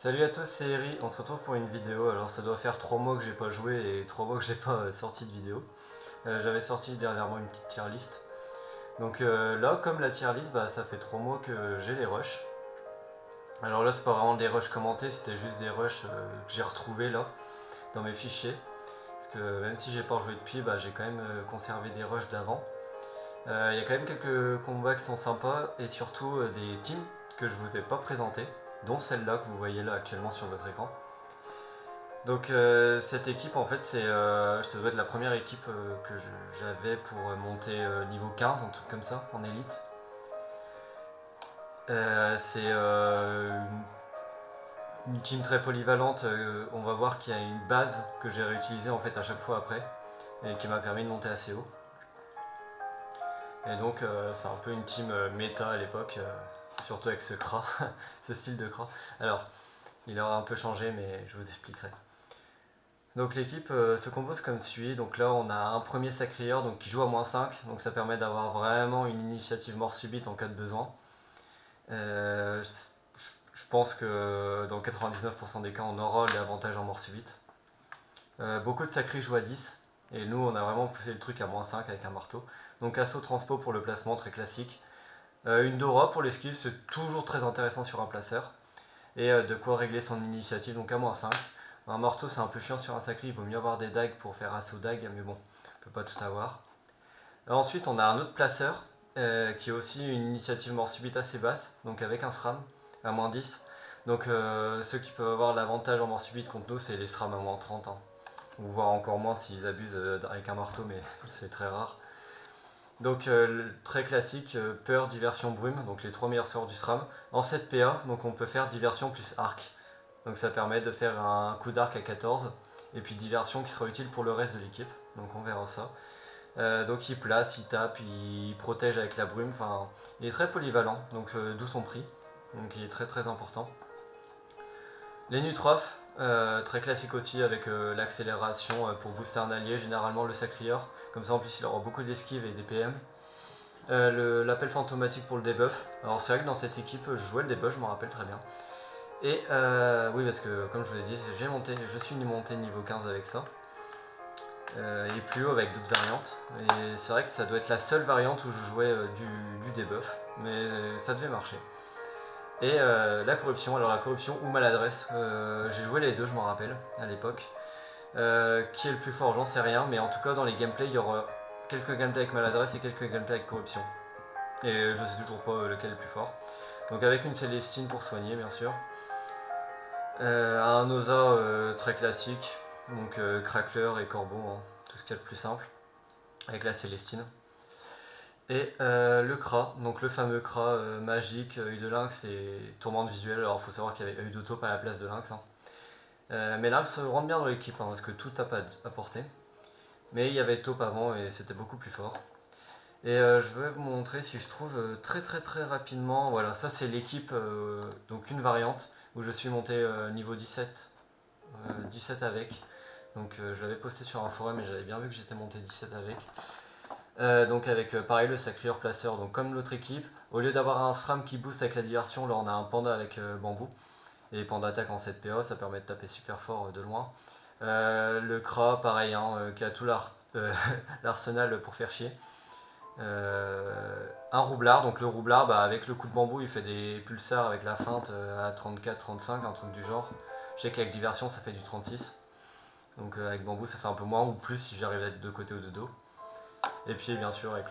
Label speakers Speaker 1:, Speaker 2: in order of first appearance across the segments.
Speaker 1: Salut à tous, c'est Eri, on se retrouve pour une vidéo. Alors ça doit faire 3 mois que j'ai pas joué et 3 mois que j'ai pas sorti de vidéo. J'avais sorti dernièrement une petite tier list. Donc là, comme la tier list, bah, ça fait 3 mois que j'ai les rushs. Alors là, c'est pas vraiment des rushs commentés, c'était juste des rushs que j'ai retrouvés là, dans mes fichiers. Parce que même si j'ai pas rejoué depuis, bah, j'ai quand même conservé des rushs d'avant. Il y a quand même quelques combats qui sont sympas et surtout des teams que je vous ai pas présentés, dont celle-là que vous voyez là actuellement sur votre écran. Donc cette équipe en fait ça doit être la première équipe que j'avais pour monter niveau 15, un truc comme ça, en élite. C'est une team très polyvalente, on va voir qu'il y a une base que j'ai réutilisée en fait à chaque fois après et qui m'a permis de monter assez haut. Et donc c'est un peu une team méta à l'époque, surtout avec ce Kra, ce style de Kra. Alors il aura un peu changé mais je vous expliquerai. Donc l'équipe se compose comme suit. Donc là on a un premier sacrieur donc, qui joue à -5, donc ça permet d'avoir vraiment une initiative mort subite en cas de besoin. Euh, je pense que dans 99% des cas on aura l'avantage en mort subite. Beaucoup de sacrés jouent à 10 et nous on a vraiment poussé le truc à -5 avec un marteau. Donc assaut transpo pour le placement très classique. Une Dora pour l'esquive, c'est toujours très intéressant sur un placeur. Et de quoi régler son initiative donc à -5. Un marteau c'est un peu chiant sur un sacré, il vaut mieux avoir des dagues pour faire assaut dague, mais bon, on peut pas tout avoir. Ensuite on a un autre placeur qui a aussi une initiative mort subite assez basse, donc avec un SRAM à -10. Donc ceux qui peuvent avoir l'avantage en mort subite contre nous c'est les SRAM à -30, hein. Ou voire encore moins s'ils abusent avec un marteau, mais c'est très rare. Donc très classique, peur, diversion, brume, donc les trois meilleurs sorts du SRAM. En 7 PA, donc on peut faire diversion plus arc. Donc ça permet de faire un coup d'arc à 14 et puis diversion qui sera utile pour le reste de l'équipe. Donc on verra ça. Donc il place, il tape, il protège avec la brume. Enfin, il est très polyvalent, donc d'où son prix. Donc il est très très important. Les Nutrof, très classique aussi avec l'accélération pour booster un allié, généralement le sacrieur. Comme ça en plus il aura beaucoup d'esquive et des PM. L'appel fantomatique pour le debuff. Alors c'est vrai que dans cette équipe je jouais le debuff, je m'en rappelle très bien. Et oui, parce que comme je vous l'ai dit, je suis monté niveau 15 avec ça. Et plus haut avec d'autres variantes. Et c'est vrai que ça doit être la seule variante où je jouais du debuff, mais ça devait marcher. Et la corruption, alors la corruption ou maladresse, j'ai joué les deux, je m'en rappelle, à l'époque. Qui est le plus fort, j'en sais rien, mais en tout cas dans les gameplays, il y aura quelques gameplays avec maladresse et quelques gameplays avec corruption. Et je sais toujours pas lequel est le plus fort. Donc avec une Célestine pour soigner, bien sûr. Un Osa très classique, donc Crackler et Corbeau, hein, tout ce qu'il y a de plus simple, avec la Célestine. Et le Kra, donc le fameux Kra magique, œil de lynx et tourmente visuelle. Alors il faut savoir qu'il y avait œil de taupe à la place de lynx, hein. Mais lynx rentre bien dans l'équipe, hein, parce que tout tape à portée. Mais il y avait taupe avant et c'était beaucoup plus fort. Et je vais vous montrer si je trouve très très très rapidement. Voilà, ça c'est l'équipe, donc une variante où je suis monté niveau 17, 17 avec. Donc je l'avais posté sur un forum et j'avais bien vu que j'étais monté 17 avec. Donc avec pareil le sacrieur placeur, donc comme l'autre équipe, au lieu d'avoir un SRAM qui booste avec la diversion, là on a un panda avec bambou. Et panda attaque en 7 PA, ça permet de taper super fort de loin. Le Kra, pareil, hein, qui a tout l'arsenal pour faire chier. Un roublard, donc le roublard bah, avec le coup de bambou il fait des pulsars avec la feinte à 34-35, un truc du genre. Je sais qu'avec diversion ça fait du 36. Donc avec bambou ça fait un peu moins ou plus si j'arrive à être de côté ou de dos. Et puis bien sûr avec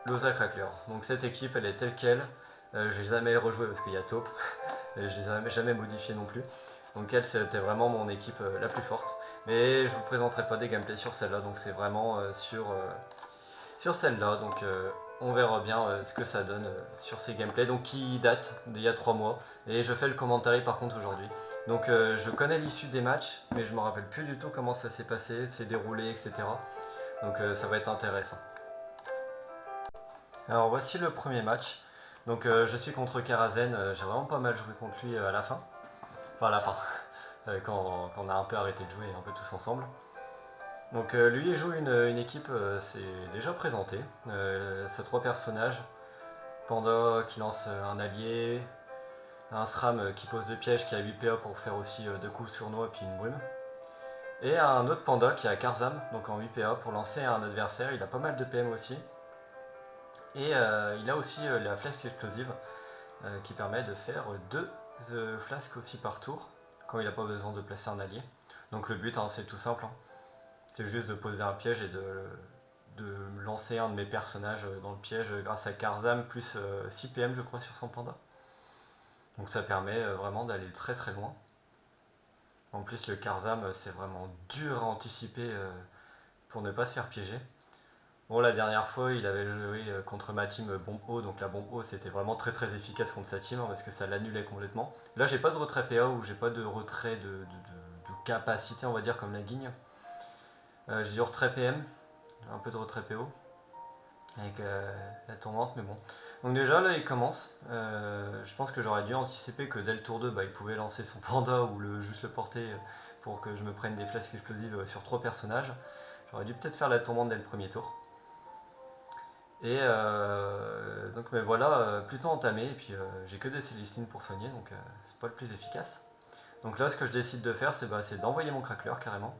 Speaker 1: l'Osa Crackler. Donc cette équipe elle est telle quelle. J'ai jamais rejoué parce qu'il y a taupe. Et je les ai jamais modifiées non plus. Donc elle c'était vraiment mon équipe la plus forte. Mais je vous présenterai pas des gameplays sur celle-là, donc c'est vraiment sur celle-là. Donc on verra bien ce que ça donne sur ces gameplays, donc qui datent d'il y a 3 mois. Et je fais le commentaire par contre aujourd'hui. Donc je connais l'issue des matchs, mais je me rappelle plus du tout comment ça s'est passé, s'est déroulé, etc. Donc ça va être intéressant. Alors voici le premier match. Donc je suis contre Karazen, j'ai vraiment pas mal joué contre lui à la fin. Enfin à la fin, quand on a un peu arrêté de jouer un peu tous ensemble. Donc lui il joue une équipe, c'est déjà présenté. C'est trois personnages. Panda qui lance un allié, un SRAM qui pose 2 pièges qui a 8 PA pour faire aussi 2 coups sournois puis une brume. Et un autre panda qui a Karzam, donc en 8 PA pour lancer un adversaire, il a pas mal de PM aussi. Et il a aussi la flasque explosive qui permet de faire 2 flasques aussi par tour quand il n'a pas besoin de placer un allié. Donc le but c'est tout simple, c'est juste de poser un piège et de lancer un de mes personnages dans le piège grâce à Karzam plus 6 PM je crois sur son panda. Donc ça permet vraiment d'aller très très loin. En plus le Karzam c'est vraiment dur à anticiper pour ne pas se faire piéger. Bon, la dernière fois, il avait joué contre ma team bombe haut, donc la bombe haut c'était vraiment très très efficace contre sa team parce que ça l'annulait complètement. Là, j'ai pas de retrait PA ou j'ai pas de retrait de capacité, on va dire, comme la guigne. J'ai du retrait PM, un peu de retrait PO avec la tourmente, mais bon. Donc, déjà là, il commence. Je pense que j'aurais dû anticiper que dès le tour 2, bah, il pouvait lancer son panda ou juste le porter pour que je me prenne des flasques explosives sur 3 personnages. J'aurais dû peut-être faire la tourmente dès le premier tour. Et donc mais voilà, plutôt entamé, et puis j'ai que des Célestines pour soigner, donc c'est pas le plus efficace. Donc là ce que je décide de faire c'est d'envoyer mon craqueleur carrément.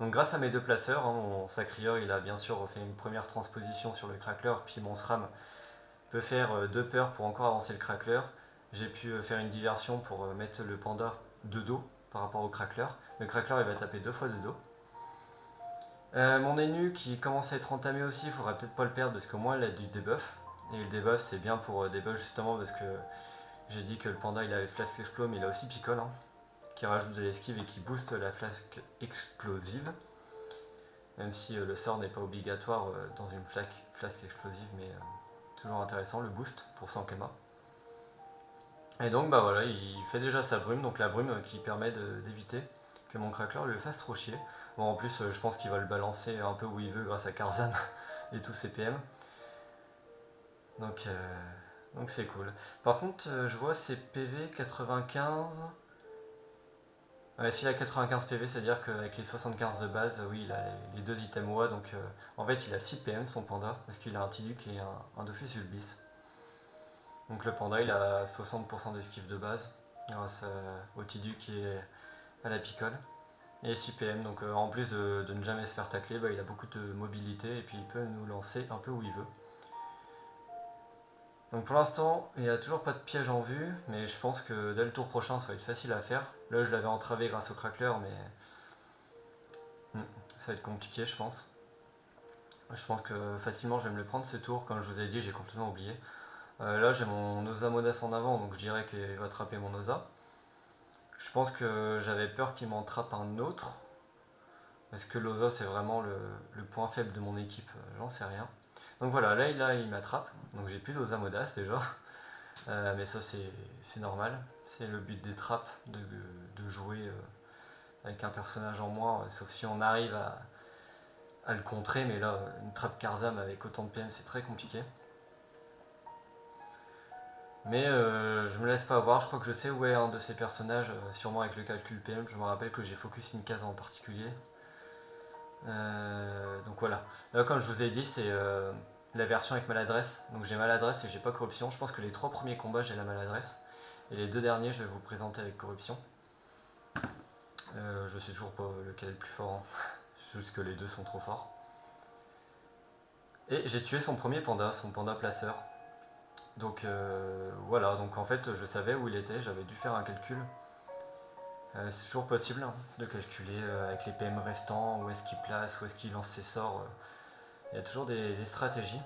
Speaker 1: Donc grâce à mes 2 placeurs, mon sacrieur il a bien sûr fait une première transposition sur le craqueleur, puis mon SRAM peut faire 2 peurs pour encore avancer le craqueleur. J'ai pu faire une diversion pour mettre le panda de dos par rapport au craqueleur. Le craqueleur il va taper 2 fois de dos. Mon Enu qui commence à être entamé aussi, il faudra peut-être pas le perdre parce qu'au moins il a du debuff. Et le debuff c'est bien pour debuff justement parce que j'ai dit que le panda il avait flasque explo mais il a aussi picole qui rajoute de l'esquive et qui booste la flasque explosive. Même si le sort n'est pas obligatoire dans une flasque explosive, mais toujours intéressant le boost pour 100 kma. Et donc bah voilà, il fait déjà sa brume, donc la brume qui permet d'éviter que mon craqueleur lui fasse trop chier. Bon, en plus, je pense qu'il va le balancer un peu où il veut grâce à Karzam et tous ses PM. Donc c'est cool. Par contre, je vois ses PV 95. Ouais, s'il a 95 PV, c'est-à-dire qu'avec les 75 de base, oui, il a les 2 items OA. Donc en fait, il a 6 PM son panda parce qu'il a un Tiduk et un Dofus Ulbis. Donc le panda, il a 60% d'esquive de base grâce au Tiduk et à la picole. Et 6 PM, donc en plus de ne jamais se faire tacler, bah, il a beaucoup de mobilité et puis il peut nous lancer un peu où il veut. Donc pour l'instant, il n'y a toujours pas de piège en vue, mais je pense que dès le tour prochain, ça va être facile à faire. Là, je l'avais entravé grâce au craqueleur, mais ça va être compliqué, je pense. Je pense que facilement, je vais me le prendre ce tour. Comme je vous ai dit, j'ai complètement oublié. Là, j'ai mon Osa Modas en avant, donc je dirais qu'il va attraper mon Osa. Je pense que j'avais peur qu'il m'en trappe un autre. Est-ce que l'Osa c'est vraiment le point faible de mon équipe? J'en sais rien. Donc voilà, là il m'attrape. Donc j'ai plus d'Osa Modas déjà. Mais ça c'est normal. C'est le but des trappes, de jouer avec un personnage en moins, sauf si on arrive à le contrer. Mais là, une trappe Karzam avec autant de PM c'est très compliqué. Mais je me laisse pas avoir, je crois que je sais où est un de ces personnages, sûrement avec le calcul PM. Je me rappelle que j'ai focus une case en particulier. Donc voilà. Là, comme je vous ai dit, c'est la version avec maladresse. Donc j'ai maladresse et j'ai pas corruption. Je pense que les 3 premiers combats, j'ai la maladresse. Et les 2 derniers, je vais vous présenter avec corruption. Je sais toujours pas lequel est le plus fort. Juste que les 2 sont trop forts. Et j'ai tué son premier panda, son panda placeur. Donc voilà, donc en fait, je savais où il était, j'avais dû faire un calcul. C'est toujours possible de calculer avec les PM restants, où est-ce qu'il place, où est-ce qu'il lance ses sorts. Il y a toujours des stratégies.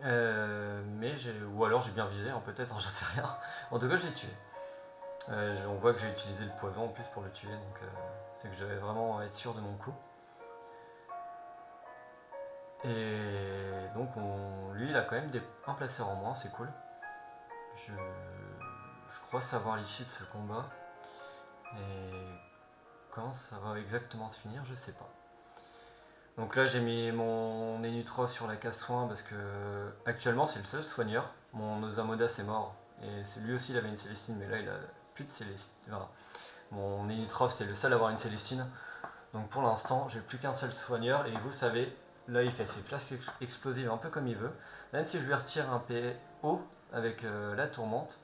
Speaker 1: Ou alors j'ai bien visé, peut-être, j'en sais rien. En tout cas, je l'ai tué. On voit que j'ai utilisé le poison en plus pour le tuer, donc c'est que je devais vraiment être sûr de mon coup. Et donc lui, il a quand même un placeur en moins, c'est cool. Je crois savoir l'issue de ce combat. Et quand ça va exactement se finir, je sais pas. Donc là j'ai mis mon Enutrof sur la case soin parce que actuellement c'est le seul soigneur. Mon Osamodas est mort et lui aussi il avait une Célestine mais là il a plus de Célestine. Enfin, mon Enutrof c'est le seul à avoir une Célestine. Donc pour l'instant j'ai plus qu'un seul soigneur et vous savez, là il fait ses flasques explosives un peu comme il veut. Même si je lui retire un PO avec la tourmente,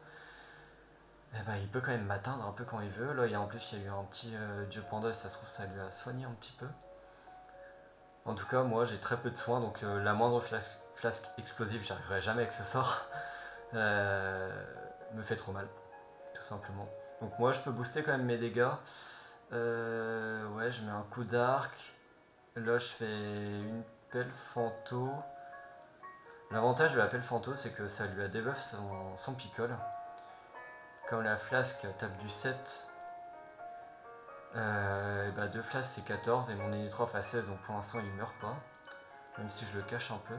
Speaker 1: eh ben, il peut quand même m'atteindre un peu quand il veut. Là, en plus, il y a eu un petit dieu panda, et ça se trouve, ça lui a soigné un petit peu. En tout cas, moi, j'ai très peu de soins, donc la moindre flasque explosive, j'arriverai jamais avec ce sort, euh, me fait trop mal, tout simplement. Donc moi, je peux booster quand même mes dégâts. Ouais, je mets un coup d'arc. Là, je fais une pelle fanto. L'avantage de la pelle fanto, c'est que ça lui a debuff son picole. Comme la flasque tape du 7, et bah 2 flasques c'est 14 et mon Enitrof à 16, donc pour l'instant il meurt pas, même si je le cache un peu.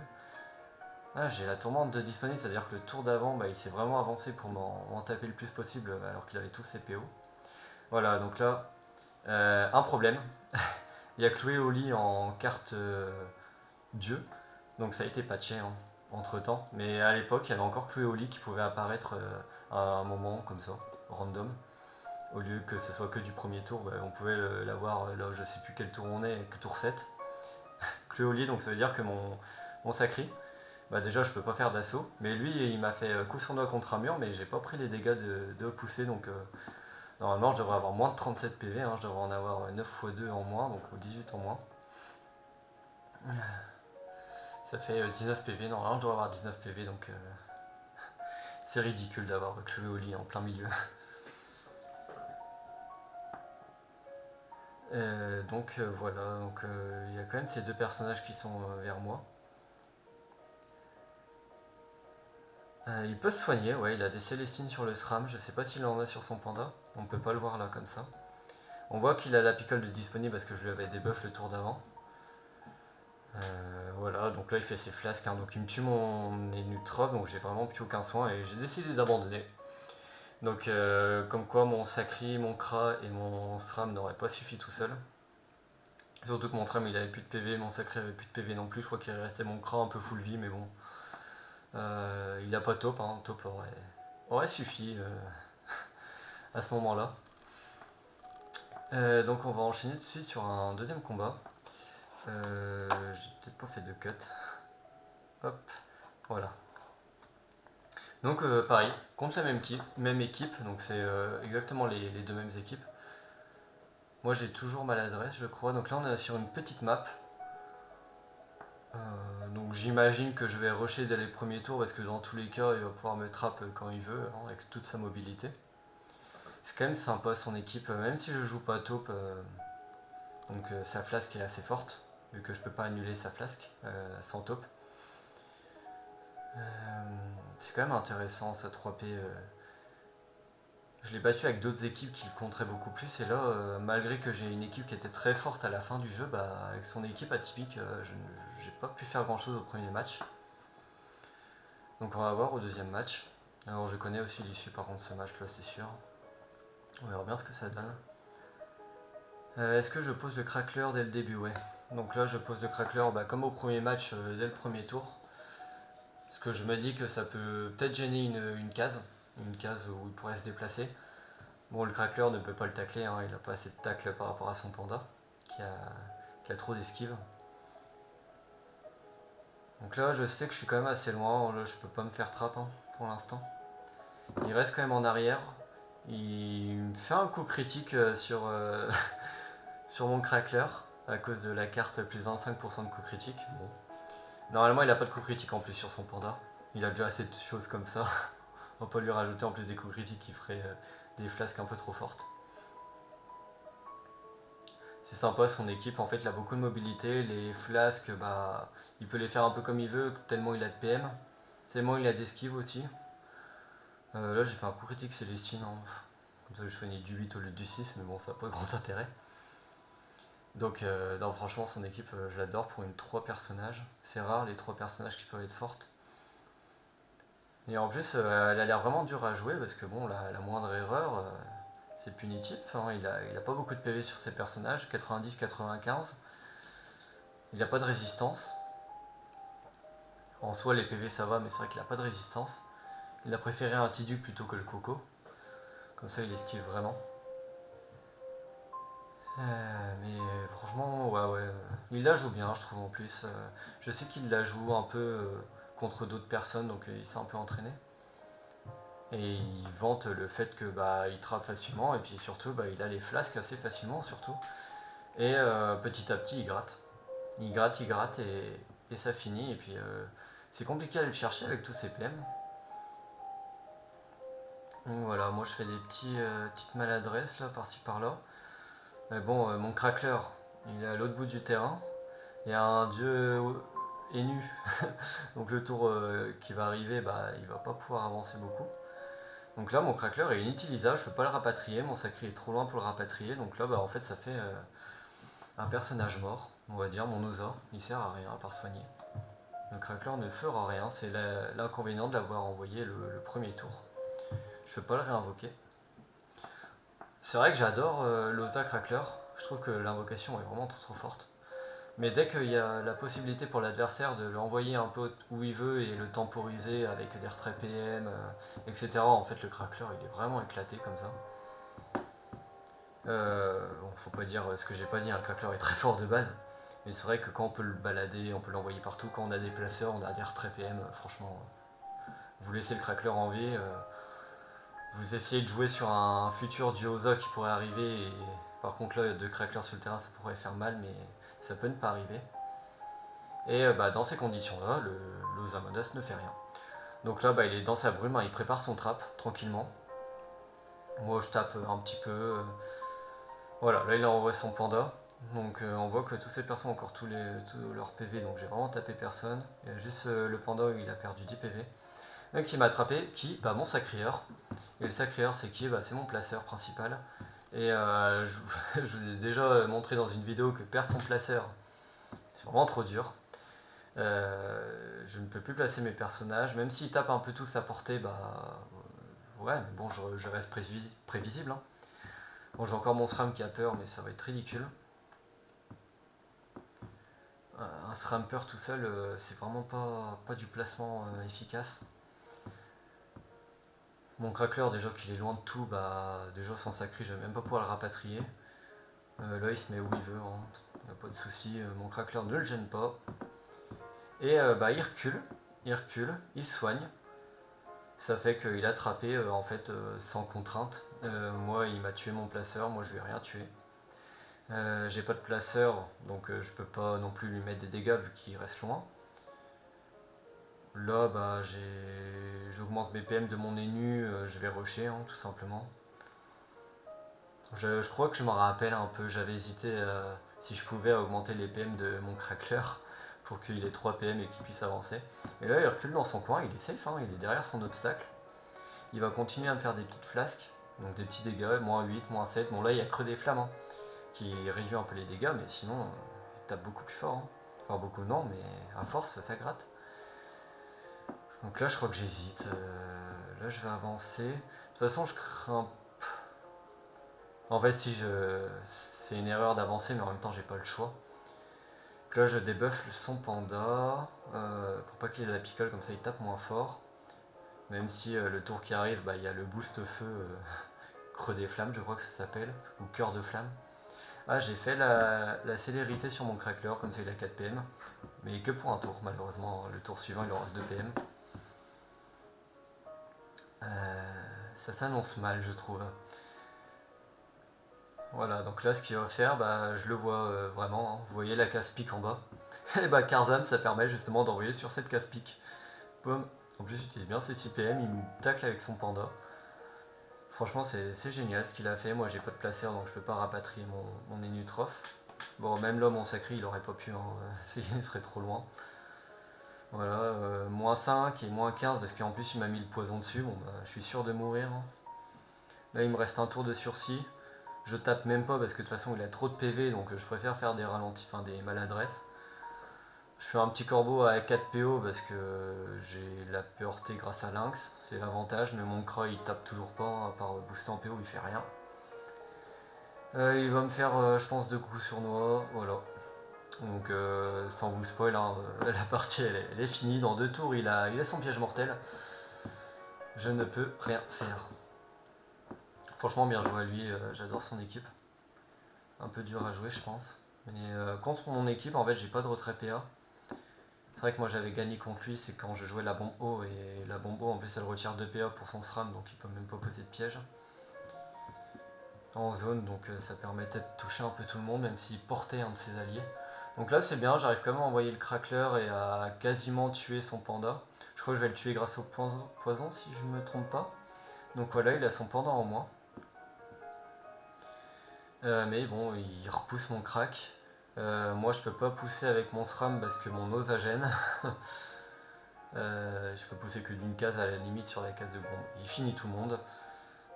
Speaker 1: Ah, j'ai la tourmente de disponible, c'est-à-dire que le tour d'avant, bah, il s'est vraiment avancé pour m'en taper le plus possible alors qu'il avait tous ses PO. Voilà, donc là, un problème. Il y a Chloé Oli en carte Dieu, donc ça a été patché hein, entre temps. Mais à l'époque, il y avait encore Chloé Oli qui pouvait apparaître à un moment comme ça, random. Au lieu que ce soit que du premier tour, bah, on pouvait l'avoir là, je sais plus quel tour on est, que tour 7. Chloé Oli, donc ça veut dire que mon sacri, bah déjà je peux pas faire d'assaut, mais lui il m'a fait coup sur doigt contre un mur, mais j'ai pas pris les dégâts de pousser, donc normalement je devrais avoir moins de 37 PV, hein, je devrais en avoir 9 x 2 en moins, donc 18 en moins. Ça fait 19 PV, normalement je devrais avoir 19 PV, donc c'est ridicule d'avoir Chloé Oli en plein milieu. Voilà, donc il y a quand même ces deux personnages qui sont vers moi. Il peut se soigner, ouais, il a des Célestines sur le SRAM, je sais pas s'il en a sur son panda, on peut pas le voir là comme ça. On voit qu'il a la picole de disponible parce que je lui avais débuff le tour d'avant. Voilà, donc là il fait ses flasques, hein, donc il me tue mon Enutrov, donc j'ai vraiment plus aucun soin et j'ai décidé d'abandonner. Donc comme quoi mon Sacri, mon Kra et mon SRAM n'auraient pas suffi tout seul. Surtout que mon SRAM il avait plus de PV, mon Sacri avait plus de PV non plus, je crois qu'il restait mon Kra un peu full vie, mais bon. Il a pas top, hein, top aurait suffi à ce moment-là. Donc on va enchaîner tout de suite sur un deuxième combat. J'ai peut-être pas fait de cut. Hop, voilà. Donc pareil, contre la même équipe, donc c'est exactement les deux mêmes équipes. Moi j'ai toujours maladresse je crois, donc là on est sur une petite map. Donc j'imagine que je vais rusher dès les premiers tours parce que dans tous les cas il va pouvoir me trap quand il veut, hein, avec toute sa mobilité. C'est quand même sympa son équipe, même si je joue pas taupe, donc sa flasque est assez forte, vu que je peux pas annuler sa flasque sans taupe. C'est quand même intéressant sa 3P. Je l'ai battu avec d'autres équipes qui le contraient beaucoup plus et là, malgré que j'ai une équipe qui était très forte à la fin du jeu, bah, avec son équipe atypique, je n'ai pas pu faire grand chose au premier match. Donc on va voir au deuxième match. Alors je connais aussi l'issue par contre de ce match là c'est sûr. On verra bien ce que ça donne. Est-ce que je pose le crackler dès le début? Ouais. Donc là je pose le crackler bah, comme au premier match dès le premier tour. Parce que je me dis que ça peut peut-être gêner une case où il pourrait se déplacer. Bon, le crackler ne peut pas le tacler, hein, il n'a pas assez de tacle par rapport à son panda, qui a trop d'esquive. Donc là, je sais que je suis quand même assez loin, là, je peux pas me faire trap hein, pour l'instant. Il reste quand même en arrière. Il me fait un coup critique sur mon crackler à cause de la carte plus 25% de coup critique. Bon. Normalement, il a pas de coup critique en plus sur son panda. Il a déjà assez de choses comme ça. On va pas lui rajouter en plus des coups critiques qui feraient des flasques un peu trop fortes. C'est sympa son équipe, en fait il a beaucoup de mobilité, les flasques bah il peut les faire un peu comme il veut tellement il a de PM, tellement il a d'esquive aussi. Là j'ai fait un coup critique Célestine, hein. Comme ça je fais du 8 au lieu du 6 mais bon ça n'a pas grand intérêt. Donc non, franchement son équipe je l'adore pour une 3 personnages, c'est rare les 3 personnages qui peuvent être fortes. Et en plus elle a l'air vraiment dure à jouer parce que bon la moindre erreur c'est punitif, hein. Il a pas beaucoup de PV sur ses personnages, 90-95. Il n'a pas de résistance. En soi, les PV ça va, mais c'est vrai qu'il n'a pas de résistance. Il a préféré un Tidu plutôt que le Coco. Comme ça, il esquive vraiment. Mais franchement, ouais. Il la joue bien, je trouve en plus. Je sais qu'il la joue un peu contre d'autres personnes, donc il s'est un peu entraîné. Et il vante le fait que bah, il trappe facilement et puis surtout bah, il a les flasques assez facilement surtout. Et petit à petit il gratte et ça finit. Et puis c'est compliqué à aller le chercher avec tous ces PM. Donc voilà, moi je fais des petites maladresses là, par-ci par-là. Mais bon, mon crackler, il est à l'autre bout du terrain. Il y a un dieu est nu. Donc le tour qui va arriver, bah, il va pas pouvoir avancer beaucoup. Donc là, mon crackler est inutilisable, je peux pas le rapatrier, mon sacré est trop loin pour le rapatrier. Donc là, bah, en fait, ça fait un personnage mort, on va dire, mon Oza. Il sert à rien à part soigner. Le crackler ne fera rien, c'est l'inconvénient de l'avoir envoyé le premier tour. Je peux pas le réinvoquer. C'est vrai que j'adore l'Oza crackler, je trouve que l'invocation est vraiment trop forte. Mais dès qu'il y a la possibilité pour l'adversaire de l'envoyer un peu où il veut et le temporiser avec des retraits PM, etc., en fait le crackler il est vraiment éclaté comme ça. Bon, faut pas dire ce que j'ai pas dit, hein, le crackler est très fort de base. Mais c'est vrai que quand on peut le balader, on peut l'envoyer partout, quand on a des placeurs, on a des retraits PM, franchement, vous laissez le crackler en vie, vous essayez de jouer sur un futur Dioza qui pourrait arriver, et par contre là, deux crackers sur le terrain, ça pourrait faire mal, mais ça peut ne pas arriver. Et bah, dans ces conditions-là, le Zamadas ne fait rien. Donc là, bah, il est dans sa brume, hein, il prépare son trap tranquillement. Moi, je tape un petit peu. Voilà, là, il a envoyé son panda. Donc on voit que tous ces personnes ont encore tous leurs PV, donc j'ai vraiment tapé personne. Il y a juste le panda où il a perdu 10 PV. Donc il m'a attrapé, qui bah, mon sacrieur. Et le sacrieur, c'est qui bah, c'est mon placeur principal. Et je vous ai déjà montré dans une vidéo que perdre son placeur, c'est vraiment trop dur. Je ne peux plus placer mes personnages, même s'ils tapent un peu tous à portée, bah ouais, mais bon, je reste prévisible. Hein. Bon, j'ai encore mon SRAM qui a peur, mais ça va être ridicule. Un SRAMper tout seul, c'est vraiment pas du placement efficace. Mon crackler, déjà qu'il est loin de tout, bah déjà sans sacré, je vais même pas pouvoir le rapatrier. Là, il se met où il veut, hein. Y a pas de souci. Mon crackler ne le gêne pas. Et bah, il recule, il soigne. Ça fait qu'il a attrapé en fait sans contrainte. Moi, il m'a tué mon placeur, moi je lui ai rien tué. J'ai pas de placeur, donc je peux pas non plus lui mettre des dégâts vu qu'il reste loin. Là, bah, j'augmente mes PM de mon énu, je vais rusher, hein, tout simplement. Je crois que je m'en rappelle un peu, j'avais hésité si je pouvais augmenter les PM de mon crackler pour qu'il ait 3 PM et qu'il puisse avancer. Et là, il recule dans son coin, il est safe, hein, il est derrière son obstacle. Il va continuer à me faire des petites flasques, donc des petits dégâts, moins 8, moins 7. Bon, là, il y a Creux des Flammes hein, qui réduit un peu les dégâts, mais sinon, il tape beaucoup plus fort. Hein. Enfin, beaucoup non, mais à force, ça gratte. Donc là, je crois que j'hésite. Là, je vais avancer. De toute façon, je crains. En fait, si je. C'est une erreur d'avancer, mais en même temps, j'ai pas le choix. Donc là, je débuffe son panda pour pas qu'il ait la picole, comme ça, il tape moins fort. Même si le tour qui arrive, bah, il y a le boost feu Creux des Flammes, je crois que ça s'appelle, ou Cœur de Flamme. Ah, j'ai fait la célérité sur mon crackler, comme ça il a 4 PM. Mais que pour un tour, malheureusement. Le tour suivant, il aura 2 PM. Ça s'annonce mal, je trouve. Voilà, donc là, ce qu'il va faire, bah, je le vois vraiment. Hein. Vous voyez la casse-pique en bas. Et bah, Karzan, ça permet justement d'envoyer sur cette casse-pique. Boum. En plus, il utilise bien ses 6 PM, il me tacle avec son panda. Franchement, c'est génial ce qu'il a fait. Moi, j'ai pas de placeur, donc je peux pas rapatrier mon Enutroph. Bon, même là, mon sacré, il aurait pas pu, hein. Il serait trop loin. Voilà, moins 5 et moins 15 parce qu'en plus, il m'a mis le poison dessus. Bon, bah, je suis sûr de mourir. Hein. Là, il me reste un tour de sursis. Je tape même pas parce que de toute façon, il a trop de PV, donc je préfère faire des ralentis, enfin des maladresses. Je fais un petit corbeau à 4 PO parce que j'ai la PORT grâce à Lynx, c'est l'avantage, mais mon Kra il tape toujours pas, hein, à part booster en PO, il fait rien. Il va me faire, je pense, 2 coups sur noix, voilà. Donc, sans vous spoil, hein, la partie elle est finie. Dans 2 tours, il a son piège mortel. Je ne peux rien faire. Franchement, bien joué à lui, j'adore son équipe. Un peu dur à jouer, je pense. Mais contre mon équipe, en fait, j'ai pas de retrait PA. C'est vrai que moi j'avais gagné contre lui, c'est quand je jouais la bombe haut, et la bombe haut en plus elle retire 2 PA pour son SRAM, donc il peut même pas poser de piège en zone, donc ça permettait de toucher un peu tout le monde, même s'il portait un de ses alliés. Donc là c'est bien, j'arrive quand même à envoyer le crackler et à quasiment tuer son panda. Je crois que je vais le tuer grâce au poison si je me trompe pas. Donc voilà, il a son panda en moins. Mais bon, il repousse mon crack. Moi je peux pas pousser avec mon SRAM parce que mon Osa gêne. Je peux pousser que d'une case à la limite sur la case de bombe. Il finit tout le monde.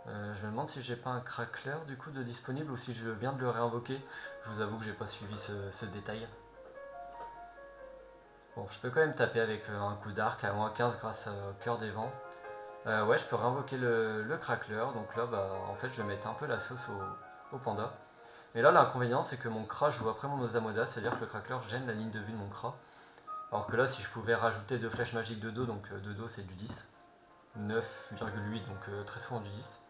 Speaker 1: Je me demande si j'ai pas un crackler du coup de disponible ou si je viens de le réinvoquer. Je vous avoue que j'ai pas suivi ce détail. Bon, je peux quand même taper avec un coup d'arc à moins 15 grâce au cœur des vents. Ouais, je peux réinvoquer le crackler. Donc là, bah, en fait, je vais mettre un peu la sauce au panda. Mais là, l'inconvénient, c'est que mon Kra joue après mon Osamoda, c'est-à-dire que le crackler gêne la ligne de vue de mon Kra. Alors que là, si je pouvais rajouter 2 flèches magiques de dos, donc de dos c'est du 10, 9,8, donc très souvent du 10.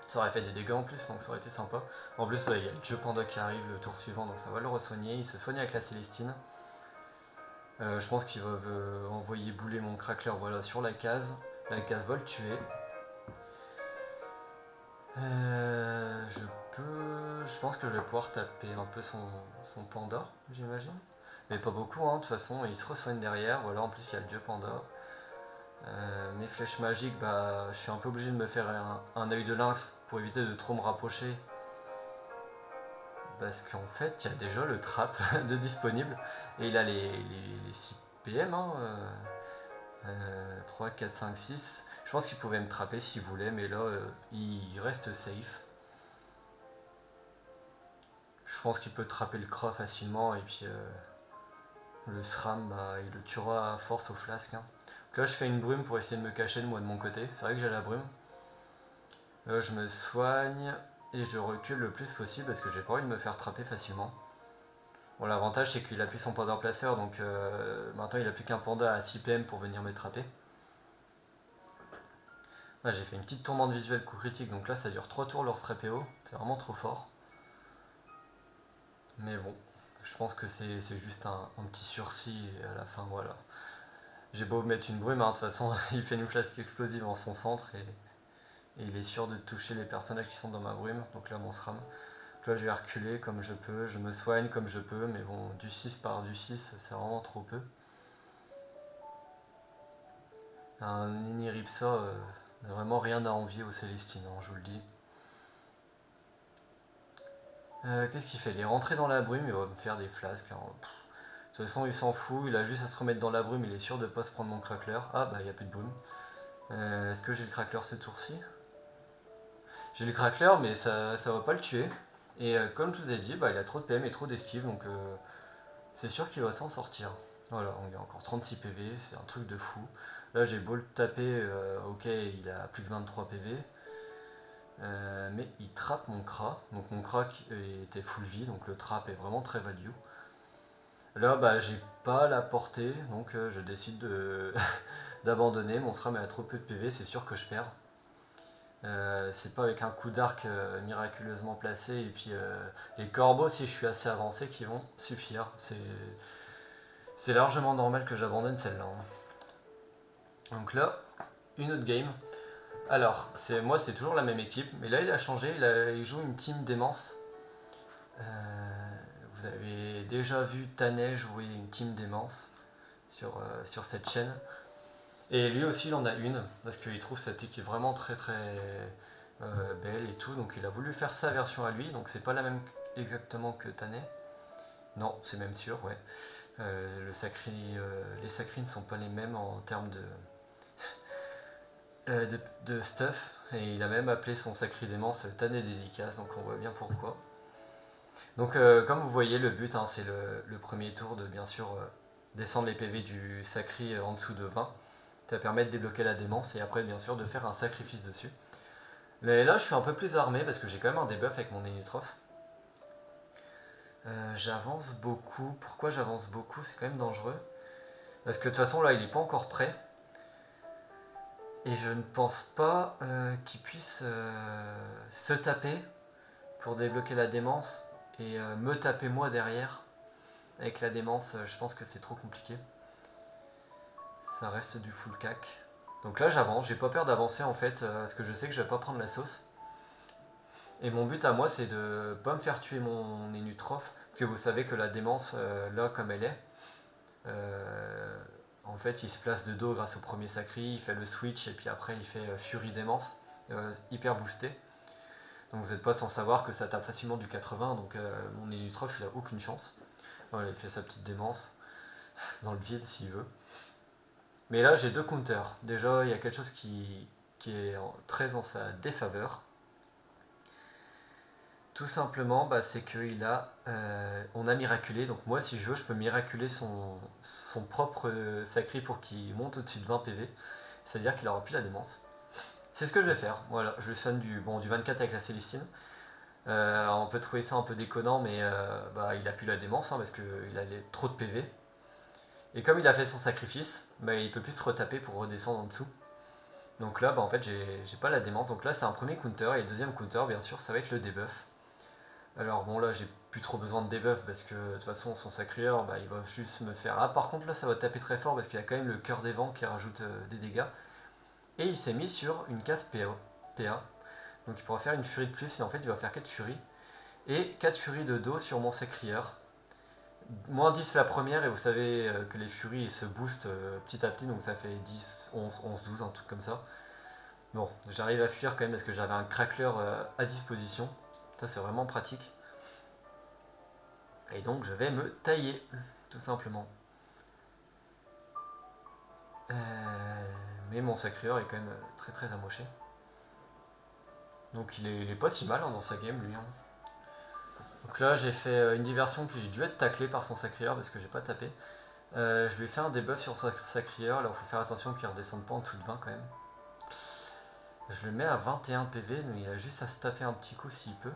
Speaker 1: Ça aurait fait des dégâts en plus, donc ça aurait été sympa. En plus, il y a le jeu panda qui arrive le tour suivant, donc ça va le re-soigner. Il se soigne avec la Célestine. Je pense qu'il va envoyer bouler mon crackler voilà, sur la case. La case va le tuer. Je peux. Je pense que je vais pouvoir taper un peu son panda, j'imagine. Mais pas beaucoup, hein, de toute façon, il se re-soigne derrière. Voilà, en plus, il y a le dieu panda. Mes flèches magiques, bah, je suis un peu obligé de me faire un œil de lynx pour éviter de trop me rapprocher. Parce qu'en fait, il y a déjà le trap de disponible. Et il a les 6 PM, hein, 3, 4, 5, 6. Je pense qu'il pouvait me trapper s'il voulait, mais là, il reste safe. Je pense qu'il peut trapper le Kra facilement, et puis le SRAM, bah, il le tuera à force au flasque. Hein. Donc là, je fais une brume pour essayer de me cacher de moi de mon côté. C'est vrai que j'ai la brume. Là, je me soigne et je recule le plus possible parce que j'ai pas envie de me faire trapper facilement. Bon, l'avantage c'est qu'il appuie son panda placeur, donc maintenant il a plus qu'un panda à 6 PM pour venir me trapper. Là, j'ai fait une petite tourmente visuelle coup critique, donc là ça dure 3 tours leur strapéo, c'est vraiment trop fort. Mais bon, je pense que c'est juste un petit sursis et à la fin, voilà. J'ai beau mettre une brume, hein, de toute façon il fait une flasque explosive en son centre et il est sûr de toucher les personnages qui sont dans ma brume, donc là mon SRAM. Donc là je vais reculer comme je peux, je me soigne comme je peux, mais bon, du 6 par du 6 c'est vraiment trop peu. Un Iniripsa n'a vraiment rien à envier aux Célestines, hein, je vous le dis. Qu'est-ce qu'il fait? Il est rentré dans la brume, il va me faire des flasques. Hein. De toute façon, il s'en fout, il a juste à se remettre dans la brume, il est sûr de pas se prendre mon crackler. Ah bah, il n'y a plus de brume. Est-ce que j'ai le crackler ce tour-ci? J'ai le crackler, mais ça va pas le tuer. Et comme je vous ai dit, bah, il a trop de PM et trop d'esquive, donc c'est sûr qu'il va s'en sortir. Voilà, on est encore 36 PV, c'est un truc de fou. Là, j'ai beau le taper, ok, il a plus que 23 PV. Mais il trappe mon Kra, donc mon Kra était full vie, donc le trap est vraiment très value. Là, bah, j'ai pas la portée, donc je décide d'abandonner. Mon SRAM est à trop peu de PV, c'est sûr que je perds. C'est pas avec un coup d'arc miraculeusement placé et puis les corbeaux, si je suis assez avancé, qui vont suffire. C'est largement normal que j'abandonne celle-là. Hein. Donc là, une autre game. Alors, moi c'est toujours la même équipe, mais là il a changé, il joue une team démence. Vous avez déjà vu Tanet jouer une team démence sur cette chaîne. Et lui aussi il en a une, parce qu'il trouve cette équipe vraiment très très belle et tout, donc il a voulu faire sa version à lui, donc c'est pas la même exactement que Tanet. Non, c'est même sûr, ouais. Les sacrés ne sont pas les mêmes en termes de stuff, et il a même appelé son sacré démence Tanet dédicace, donc on voit bien pourquoi. Donc comme vous voyez, le but hein, c'est le premier tour de bien sûr descendre les PV du sacré en dessous de 20. Ça permet de débloquer la démence et après bien sûr de faire un sacrifice dessus. Mais là je suis un peu plus armé parce que j'ai quand même un debuff avec mon Enutroph. J'avance beaucoup. Pourquoi j'avance beaucoup? C'est quand même dangereux. Parce que de toute façon là il est pas encore prêt. Et je ne pense pas qu'il puisse se taper pour débloquer la démence et me taper moi derrière. Avec la démence, je pense que c'est trop compliqué. Ça reste du full cac. Donc là j'avance, j'ai pas peur d'avancer en fait, parce que je sais que je vais pas prendre la sauce. Et mon but à moi c'est de pas me faire tuer mon Énutrophe, parce que vous savez que la démence, là comme elle est, euh, en fait il se place de dos grâce au premier sacri, il fait le switch et puis après il fait Fury démence, hyper boosté. Donc vous n'êtes pas sans savoir que ça tape facilement du 80, donc mon Énutrophe il a aucune chance. Voilà, il fait sa petite démence dans le vide s'il veut. Mais là, j'ai deux counters. Déjà, il y a quelque chose qui est très en sa défaveur. Tout simplement, bah, c'est qu'il a. On a miraculé. Donc, moi, si je veux, je peux miraculer son propre sacré pour qu'il monte au-dessus de 20 PV. C'est-à-dire qu'il aura plus la démence. C'est ce que je vais faire. Voilà, je lui sonne du 24 avec la Célestine. On peut trouver ça un peu déconnant, mais bah, il a plus la démence hein, parce qu'il a trop de PV. Et comme il a fait son sacrifice, bah, il peut plus se retaper pour redescendre en dessous. Donc là, bah, en fait, j'ai pas la démence. Donc là, c'est un premier counter. Et le deuxième counter, bien sûr, ça va être le debuff. Alors bon, là, j'ai plus trop besoin de debuff parce que de toute façon, son sacrieur, bah, il va juste me faire. Ah, par contre, là, ça va taper très fort parce qu'il y a quand même le cœur des vents qui rajoute des dégâts. Et il s'est mis sur une case PA. Donc il pourra faire une furie de plus. Et en fait, il va faire 4 furies. Et 4 furies de dos sur mon sacrieur. Moins 10 la première, et vous savez que les furies se boostent petit à petit, donc ça fait 10, 11, 11, 12, un truc comme ça. Bon, j'arrive à fuir quand même parce que j'avais un crackler à disposition. Ça, c'est vraiment pratique. Et donc, je vais me tailler, tout simplement. Mais mon sacrieur est quand même très très amoché. Donc, il est pas si mal hein, dans sa game, lui. Hein. Donc là, j'ai fait une diversion, puis j'ai dû être taclé par son sacrieur parce que j'ai pas tapé. Je lui ai fait un debuff sur sa sacrieur, alors il faut faire attention qu'il ne redescende pas en dessous de 20 quand même. Je le mets à 21 PV, donc il a juste à se taper un petit coup s'il peut.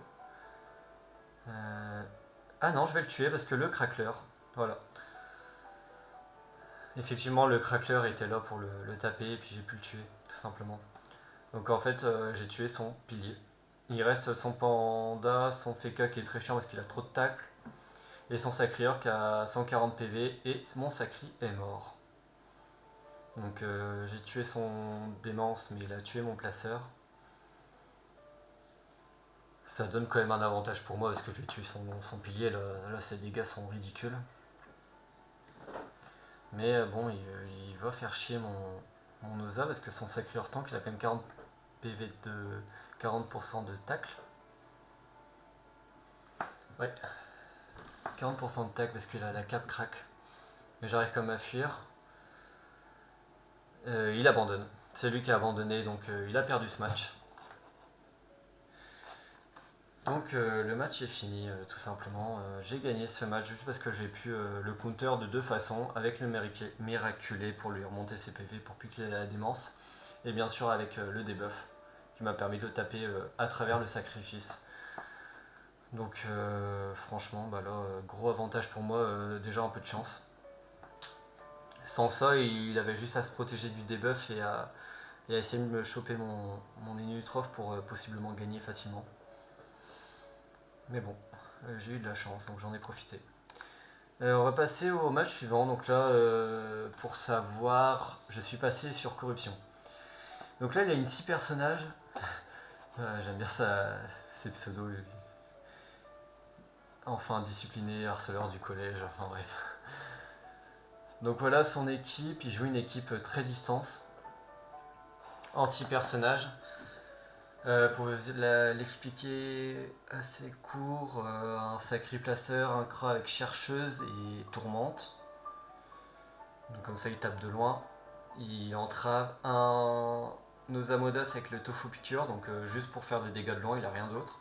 Speaker 1: Ah non, je vais le tuer parce que le crackler, voilà. Effectivement, le crackler était là pour le taper et puis j'ai pu le tuer, tout simplement. Donc en fait, j'ai tué son pilier. Il reste son panda, son Feka qui est très chiant parce qu'il a trop de tacles, et son sacrieur qui a 140 PV, et mon sacri est mort. Donc j'ai tué son démence, mais il a tué mon placeur. Ça donne quand même un avantage pour moi parce que je vais tuer son pilier, là ses dégâts sont ridicules. Mais bon, il va faire chier mon Osa parce que son sacrieur tank il a quand même 40 PV de 40% de tacle. Ouais, 40% de tacle parce qu'il a la cap crack. Mais j'arrive quand même à fuir. Il abandonne. C'est lui qui a abandonné donc il a perdu ce match. Donc le match est fini tout simplement. J'ai gagné ce match juste parce que j'ai pu le counter de deux façons, avec le miraculé pour lui remonter ses PV pour plus qu'il ait la démence, et bien sûr avec le debuff qui m'a permis de le taper à travers le sacrifice. Donc franchement bah là gros avantage pour moi, déjà un peu de chance. Sans ça il avait juste à se protéger du debuff et à essayer de me choper mon Inutroph pour possiblement gagner facilement. Mais bon, j'ai eu de la chance, donc j'en ai profité. On va passer au match suivant. Donc là, pour savoir, je suis passé sur corruption. Donc là, il y a une 6 personnages. J'aime bien ça, ces pseudos. Enfin discipliné, harceleur du collège, enfin bref. Donc voilà son équipe, il joue une équipe très distance. En 6 personnages. Pour l'expliquer assez court, un sacré placeur, un Kra avec chercheuse et tourmente. Donc comme ça il tape de loin. Il entrave un Osamodas avec le Tofu Picture, donc juste pour faire des dégâts de loin, il a rien d'autre.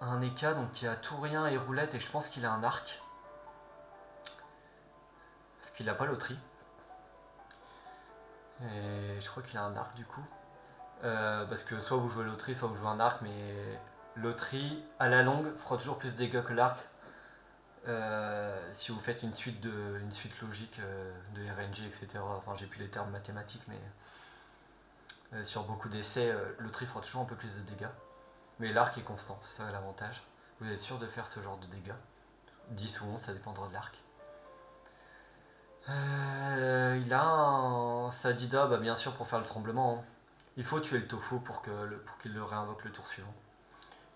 Speaker 1: Un Eka donc qui a tout rien et roulette, et je pense qu'il a un arc. Parce qu'il a pas loterie. Et je crois qu'il a un arc du coup. Parce que soit vous jouez loterie, soit vous jouez un arc, mais loterie à la longue fera toujours plus de dégâts que l'arc. Si vous faites une suite logique de RNG, etc. Enfin, j'ai plus les termes mathématiques, mais sur beaucoup d'essais, loterie fera toujours un peu plus de dégâts. Mais l'arc est constant, c'est ça l'avantage. Vous êtes sûr de faire ce genre de dégâts. 10 ou 11, ça dépendra de l'arc. Il a un Sadida, bah bien sûr pour faire le tremblement. Hein. Il faut tuer le tofu pour qu'il le réinvoque le tour suivant.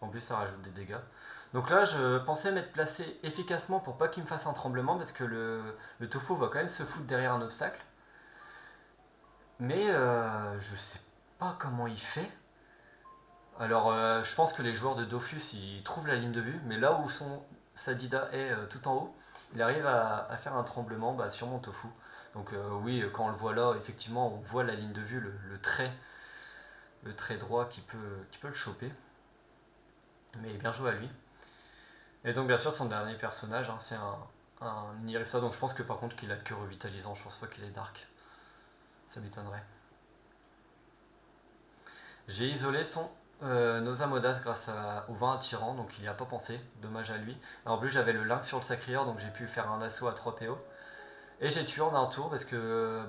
Speaker 1: En plus ça rajoute des dégâts. Donc là je pensais m'être placé efficacement pour pas qu'il me fasse un tremblement parce que le tofu va quand même se foutre derrière un obstacle. Mais je sais pas comment il fait. Alors je pense que les joueurs de Dofus ils trouvent la ligne de vue, mais là où son Sadida est tout en haut, il arrive à faire un tremblement sur mon tofu. Donc oui, quand on le voit là, effectivement, on voit la ligne de vue, le trait droit qui peut le choper. Mais bien joué à lui. Et donc bien sûr, son dernier personnage, hein, c'est un Niripsa, donc je pense que par contre qu'il a que revitalisant, je pense pas qu'il est dark. Ça m'étonnerait. J'ai isolé son Nozamodas grâce au vent attirant, donc il n'y a pas pensé, dommage à lui. En plus j'avais le lynx sur le sacrieur, donc j'ai pu faire un assaut à 3 PO. Et j'ai tué en un tour parce que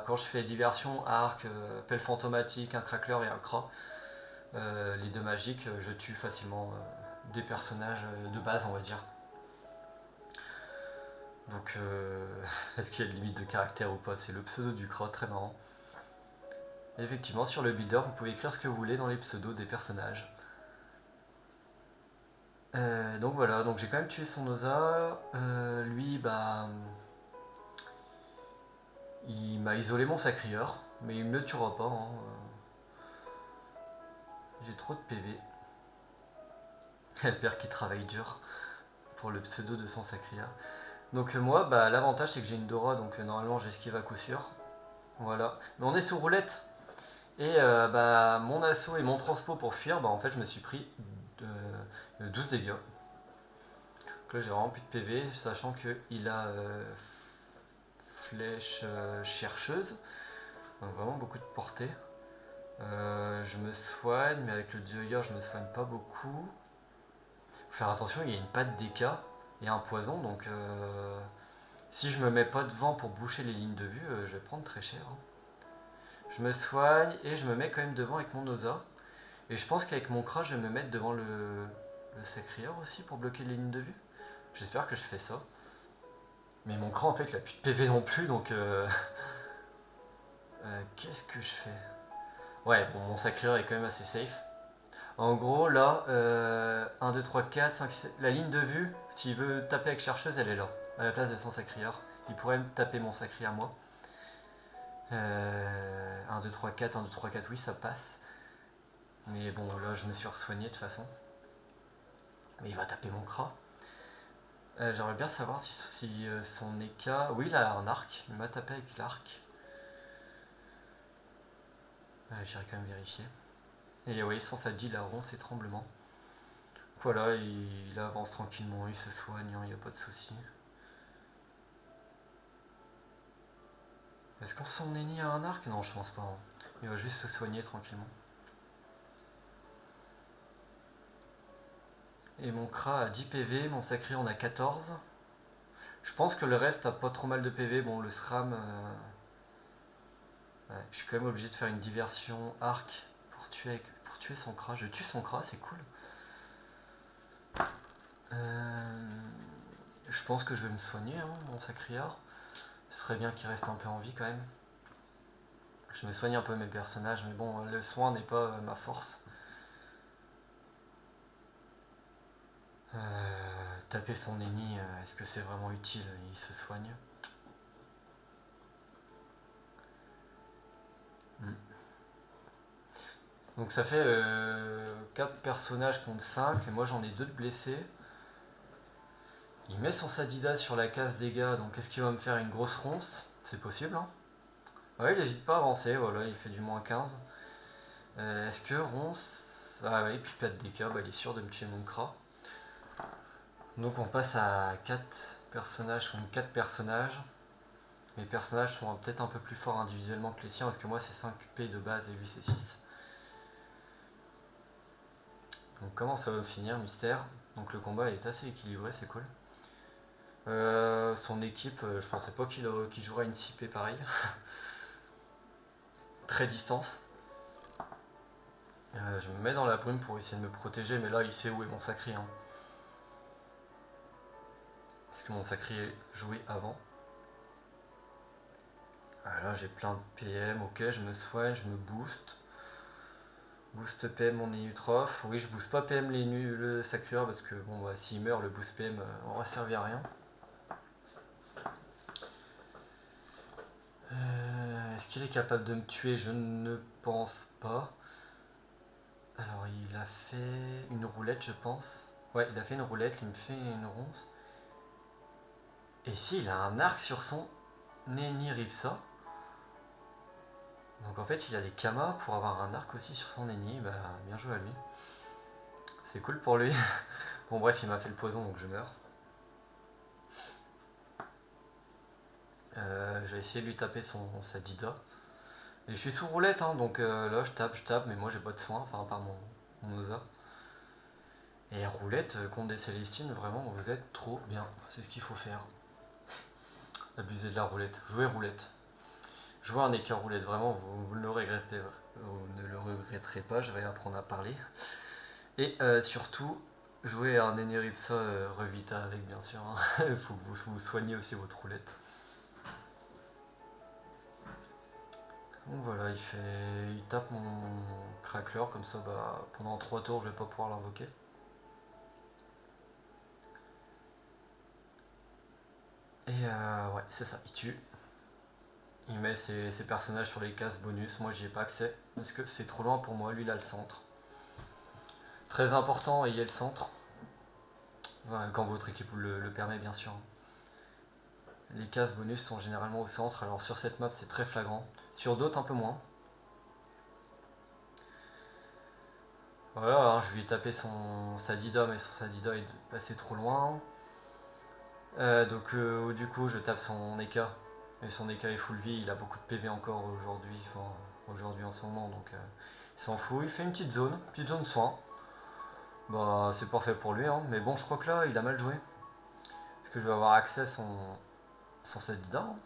Speaker 1: quand je fais diversion, arc, pelle fantomatique, un crackler et un cra, les deux magiques, je tue facilement des personnages de base, on va dire. Donc, est-ce qu'il y a une limite de caractère ou pas? C'est le pseudo du cra, très marrant. Et effectivement, sur le builder, vous pouvez écrire ce que vous voulez dans les pseudos des personnages. Donc voilà, donc j'ai quand même tué son Osa. Lui, il m'a isolé mon sacrieur, mais il me le tuera pas. Hein. J'ai trop de PV. Le père qui travaille dur pour le pseudo de son sacrieur. Donc moi, l'avantage c'est que j'ai une Dora, donc normalement j'esquive à coup sûr. Voilà. Mais on est sous roulette. Et mon assaut et mon transpo pour fuir, en fait je me suis pris 12 dégâts. Donc là j'ai vraiment plus de PV, sachant qu'il a flèche chercheuse. Donc vraiment beaucoup de portée. Je me soigne, mais avec le Dioyer je me soigne pas beaucoup. Faut faire attention, il y a une patte DK et un poison, donc si je me mets pas devant pour boucher les lignes de vue, je vais prendre très cher. Hein. Je me soigne et je me mets quand même devant avec mon Osa. Et je pense qu'avec mon Kra, je vais me mettre devant le Sacrieur aussi pour bloquer les lignes de vue. J'espère que je fais ça. Mais mon Kra, en fait, il a plus de PV non plus, donc qu'est-ce que je fais? Ouais, bon, mon Sacrieur est quand même assez safe. En gros, là, 1, 2, 3, 4, 5, 6, la ligne de vue, s'il veut taper avec chercheuse, elle est là, à la place de son sacrieur. Il pourrait me taper mon sacrieur à moi. 1, 2, 3, 4, 1, 2, 3, 4, oui, ça passe. Mais bon, là, je me suis re-soigné de toute façon. Mais il va taper mon Kra. J'aimerais bien savoir si son Eka... Oui, il a un arc. Il m'a tapé avec l'arc. J'irai quand même vérifier. Et oui, sans ça dit, il a ronce et tremblement. Voilà, il avance tranquillement, il se soigne, il n'y a pas de souci. Est-ce qu'on s'en est à un arc? Non, je pense pas. Hein. Il va juste se soigner tranquillement. Et mon Kra a 10 PV, mon Sacré en a 14. Je pense que le reste a pas trop mal de PV. Bon, le SRAM... Ouais, je suis quand même obligé de faire une diversion arc pour tuer son Kra. Je tue son Kra, c'est cool. Je pense que je vais me soigner, hein, mon Sacriar. Ce serait bien qu'il reste un peu en vie quand même. Je me soigne un peu mes personnages, mais bon, le soin n'est pas ma force. Taper son ennemi, est-ce que c'est vraiment utile? Il se soigne. Donc ça fait 4 personnages contre 5, et moi j'en ai 2 de blessés. Il met son Sadida sur la case dégâts, donc est-ce qu'il va me faire une grosse ronce? C'est possible, hein. Ouais, il n'hésite pas à avancer, voilà, il fait du moins 15. Est-ce que ronce... Ah oui, puis pas de dégâts, il est sûr de me tuer mon Kra. Donc on passe à 4 personnages contre 4 personnages. Mes personnages sont peut-être un peu plus forts individuellement que les siens, parce que moi c'est 5 P de base et lui c'est 6. Donc comment ça va finir, mystère? Donc le combat est assez équilibré, c'est cool. Son équipe, je pensais pas qu'il jouerait une 6P pareil. Très distance. Je me mets dans la brume pour essayer de me protéger, mais là il sait où est mon sacré. Hein. que mon sacré joué avant. Ah, là j'ai plein de PM, ok, je me soigne, je me booste. Boost PM mon Inutrof. Oui, je booste pas PM le sacreur parce que bon, bah, s'il meurt, le boost PM aura servi à rien. Est-ce qu'il est capable de me tuer? Je ne pense pas. Alors, il a fait une roulette, je pense. Ouais, il a fait une roulette, il me fait une ronce. Et si, il a un arc sur son Neni Ripsa. Donc en fait, il a les kamas pour avoir un arc aussi sur son Neni. Bah, bien joué à lui. C'est cool pour lui. Bon, bref, il m'a fait le poison, donc je meurs. Je vais essayer de lui taper sa Dida. Et je suis sous roulette, hein, donc là je tape, mais moi j'ai pas de soin, enfin à part mon Osa. Et roulette contre des Célestines, vraiment vous êtes trop bien, c'est ce qu'il faut faire. Abuser de la roulette, jouer roulette. Jouer un écart roulette, vraiment vous ne le regretterez pas, je vais apprendre à parler. Et surtout, jouer un Eneripsa Revita avec bien sûr, hein. Il faut que vous soignez aussi votre roulette. Donc voilà, il tape mon crackler, comme ça bah, pendant 3 tours je vais pas pouvoir l'invoquer. Et ouais, c'est ça, il tue. Il met ses personnages sur les cases bonus, moi j'y ai pas accès, parce que c'est trop loin pour moi, lui il a le centre. Très important, ayez le centre. Ouais, quand votre équipe vous le permet bien sûr. Les cases bonus sont généralement au centre, alors sur cette map c'est très flagrant. Sur d'autres un peu moins. Voilà, hein, je lui ai tapé sa Dida, mais sa Dida est passé trop loin. Donc du coup je tape son Eka. Et son Eka est full vie, il a beaucoup de PV encore aujourd'hui, enfin, aujourd'hui en ce moment, donc il s'en fout. Il fait une petite zone soin. Bah c'est parfait pour lui, hein. Mais bon je crois que là il a mal joué. Est-ce que je vais avoir accès à son Dida, hein.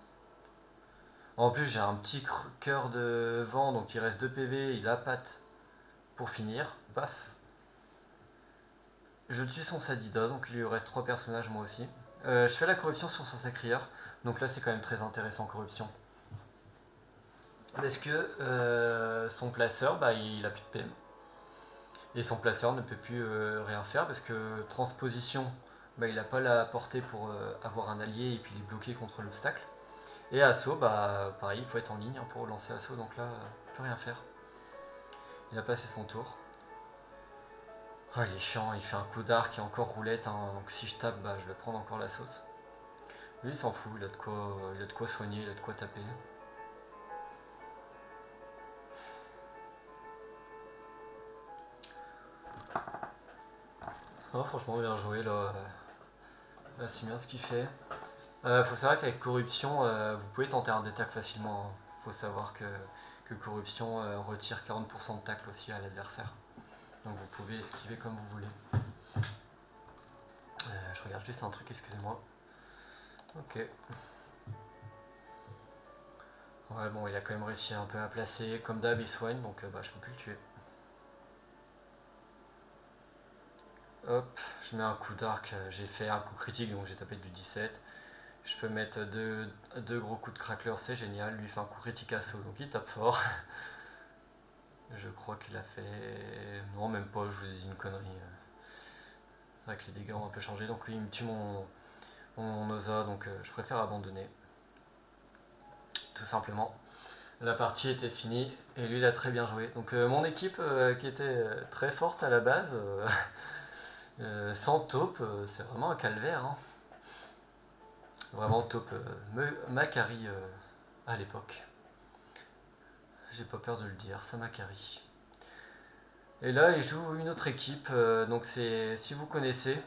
Speaker 1: En plus j'ai un petit cœur de vent, donc il reste 2 PV, il a patte pour finir. Paf. Je tue son Sadida, donc il lui reste 3 personnages moi aussi. Je fais la corruption sur son sacrière, donc là c'est quand même très intéressant corruption. Parce que son placeur, bah, il a plus de PM. Et son placeur ne peut plus rien faire parce que transposition, bah, il n'a pas la portée pour avoir un allié et puis il est bloqué contre l'obstacle. Et assaut, bah pareil, il faut être en ligne, hein, pour lancer assaut, donc là, il peut rien faire. Il a passé son tour. Ah, il est chiant, il fait un coup d'arc et encore roulette, hein, donc si je tape, bah, je vais prendre encore la sauce. Lui il s'en fout, il a de quoi soigner, il a de quoi taper. Oh, franchement bien joué là, là c'est bien ce qu'il fait. Faut savoir qu'avec corruption, vous pouvez tenter un détac facilement, hein. Faut savoir que corruption retire 40% de tacle aussi à l'adversaire. Donc vous pouvez esquiver comme vous voulez. Je regarde juste un truc, excusez-moi. Ok. Ouais bon, il a quand même réussi un peu à placer. Comme d'hab il soigne, donc bah, je peux plus le tuer. Hop, je mets un coup d'arc, j'ai fait un coup critique donc j'ai tapé du 17. Je peux mettre deux gros coups de crackler, c'est génial. Lui fait un coup critique assaut, donc il tape fort. Je crois qu'il a fait... Non, même pas, je vous ai dit une connerie. C'est vrai que les dégâts ont un peu changé, donc lui il me tue mon Osa, donc je préfère abandonner. Tout simplement. La partie était finie et lui il a très bien joué. Donc mon équipe qui était très forte à la base, sans taupe, c'est vraiment un calvaire, hein. Vraiment taupe, Macari à l'époque. J'ai pas peur de le dire, ça Macari. Et là il joue une autre équipe, donc c'est, si vous connaissez,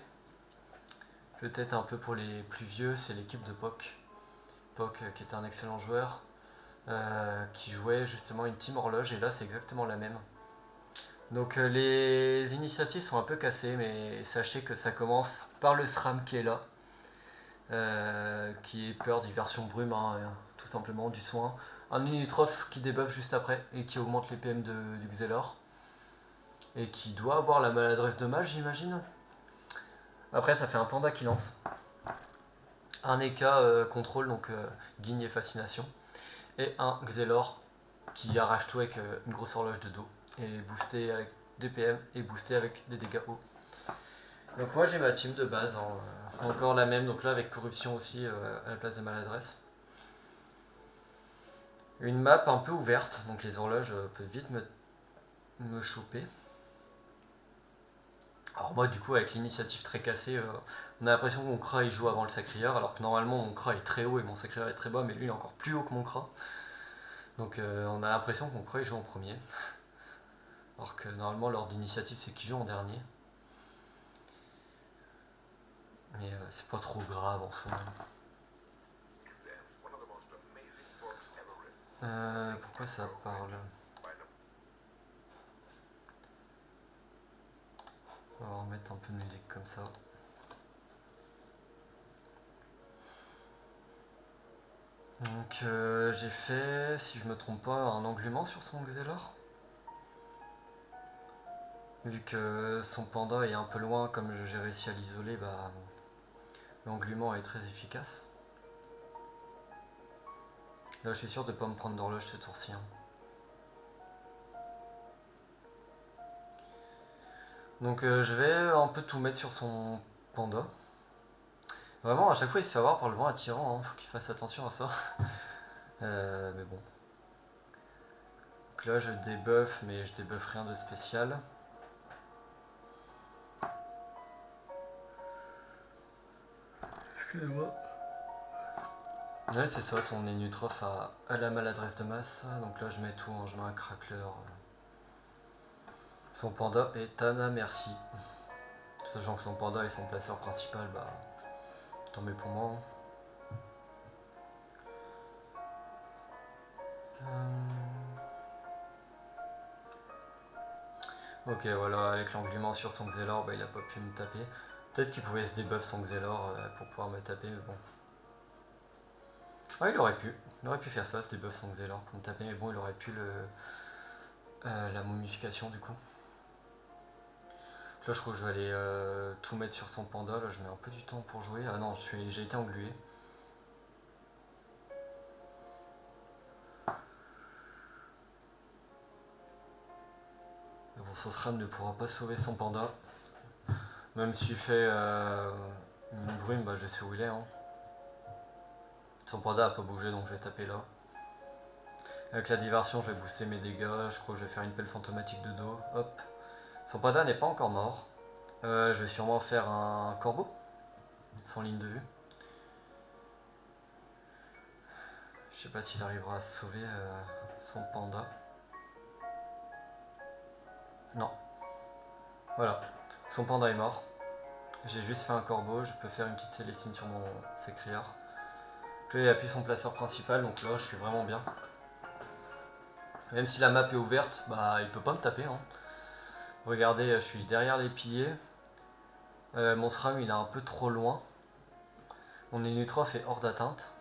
Speaker 1: peut-être un peu pour les plus vieux, c'est l'équipe de Poc. Poc qui était un excellent joueur, qui jouait justement une team horloge, et là c'est exactement la même. Donc les initiatives sont un peu cassées, mais sachez que ça commence par le SRAM qui est là, qui est peur, diversion, brume, hein, tout simplement, du soin. Un Unitrof qui débuffe juste après et qui augmente les PM du Xelor. Et qui doit avoir la maladresse de mage, j'imagine. Après, ça fait un panda qui lance. un EK contrôle, donc guigne et fascination, et un Xelor qui arrache tout avec une grosse horloge de dos, et boosté avec 2 PM et boosté avec des dégâts hauts. Donc moi j'ai ma team de base, encore la même, donc là avec corruption aussi à la place de maladresse. Une map un peu ouverte, donc les horloges peuvent vite me choper. Alors moi du coup avec l'initiative très cassée, on a l'impression que mon Kra il joue avant le sacrieur, alors que normalement mon Kra est très haut et mon sacrieur est très bas, mais lui il est encore plus haut que mon Kra. Donc on a l'impression que mon Kra il joue en premier. Alors que normalement l'ordre d'initiative c'est qu'il joue en dernier. Mais c'est pas trop grave en soi. Pourquoi ça parle? On va remettre un peu de musique comme ça. Donc j'ai fait, si je me trompe pas, un englument sur son Xelor. Vu que son panda est un peu loin, comme j'ai réussi à l'isoler, bah, l'englument est très efficace. Là je suis sûr de ne pas me prendre d'horloge ce tour-ci. Hein. Donc je vais un peu tout mettre sur son panda. Vraiment à chaque fois il se fait avoir par le vent attirant, hein. Faut qu'il fasse attention à ça. Mais bon. Donc là je débuff, mais je débuff rien de spécial. Excusez-moi. Ouais c'est ça, son Enutrof à la maladresse de masse. Donc là je mets tout, hein. Je mets un crackler. Son panda est à ma merci. Sachant que son panda est son placeur principal, bah tant mieux pour moi. Ok voilà, avec l'englument sur son Xelor, bah, il a pas pu me taper. Peut-être qu'il pouvait se debuff son Xelor pour pouvoir me taper, mais bon. Ah il aurait pu faire ça, se debuff son Xelor pour me taper, mais bon il aurait pu la momification du coup. Là je crois que je vais aller tout mettre sur son panda, là je mets un peu du temps pour jouer. Ah non, j'ai été englué. Bon, Sosran ne pourra pas sauver son panda. Même s'il fait une brume, bah je sais où il est. Hein. Son panda a pas bougé donc je vais taper là. Avec la diversion je vais booster mes dégâts, je crois que je vais faire une pelle fantomatique de dos. Hop. Son panda n'est pas encore mort. Je vais sûrement faire un corbeau, sans ligne de vue. Je sais pas s'il arrivera à sauver son panda. Non. Voilà. Son panda est mort. J'ai juste fait un corbeau, je peux faire une petite Célestine sur mon sécriard. Là il appuie son placeur principal, donc là je suis vraiment bien. Même si la map est ouverte, bah il peut pas me taper. Hein. Regardez, je suis derrière les piliers. Mon SRAM il est un peu trop loin. Mon Enutrof est hors d'atteinte.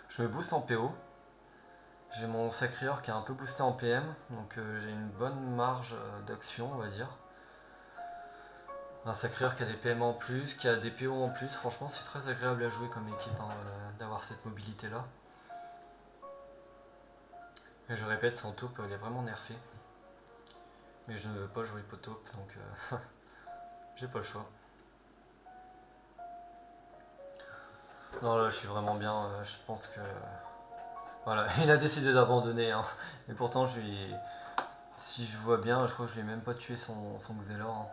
Speaker 1: Je me booste en PO. J'ai mon Sacrior qui est un peu boosté en PM, donc j'ai une bonne marge d'action, on va dire. Un Sacrior qui a des PM en plus, qui a des PO en plus, franchement c'est très agréable à jouer comme équipe hein, d'avoir cette mobilité là. Et je répète, son taupe elle est vraiment nerfée. Mais je ne veux pas jouer potaupe, donc j'ai pas le choix. Non là je suis vraiment bien, je pense que... Voilà, il a décidé d'abandonner, hein. Et pourtant je lui... Si je vois bien, je crois que je lui ai même pas tué son Xelor. Hein.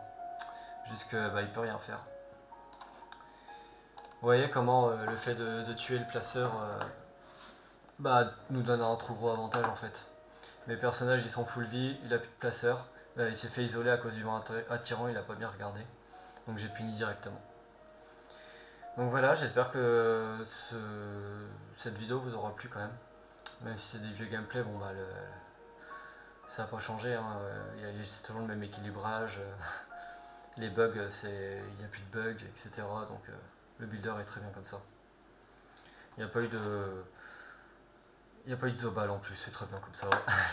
Speaker 1: Juste que bah, il peut rien faire. Vous voyez comment le fait de tuer le placeur bah, nous donne un trop gros avantage en fait. Mes personnages ils sont full vie, il a plus de placeur. Il s'est fait isoler à cause du vent attirant, il a pas bien regardé. Donc j'ai puni directement. Donc voilà, j'espère que cette vidéo vous aura plu quand même. Même si c'est des vieux gameplays, bon bah ça n'a pas changé. Hein. C'est toujours le même équilibrage. Les bugs, il n'y a plus de bugs, etc. Donc le builder est très bien comme ça. Il n'y a pas eu de... Il n'y a pas eu de Zobal en plus, c'est très bien comme ça,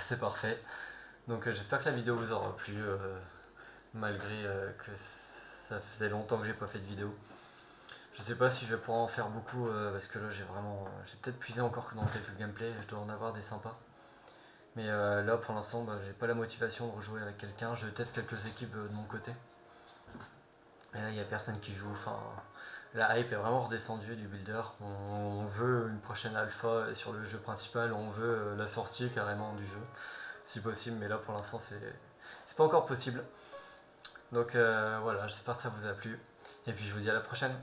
Speaker 1: c'est parfait. Donc j'espère que la vidéo vous aura plu, malgré que Ça faisait longtemps que j'ai pas fait de vidéo. Je sais pas si je vais pouvoir en faire beaucoup parce que là j'ai peut-être puisé encore dans quelques gameplays, je dois en avoir des sympas. Mais là pour l'instant bah, j'ai pas la motivation de rejouer avec quelqu'un, je teste quelques équipes de mon côté. Et là il y a personne qui joue, enfin la hype est vraiment redescendue du builder. On veut une prochaine alpha sur le jeu principal, on veut la sortie carrément du jeu, si possible, mais là pour l'instant c'est pas encore possible. Donc voilà, j'espère que ça vous a plu. Et puis je vous dis à la prochaine.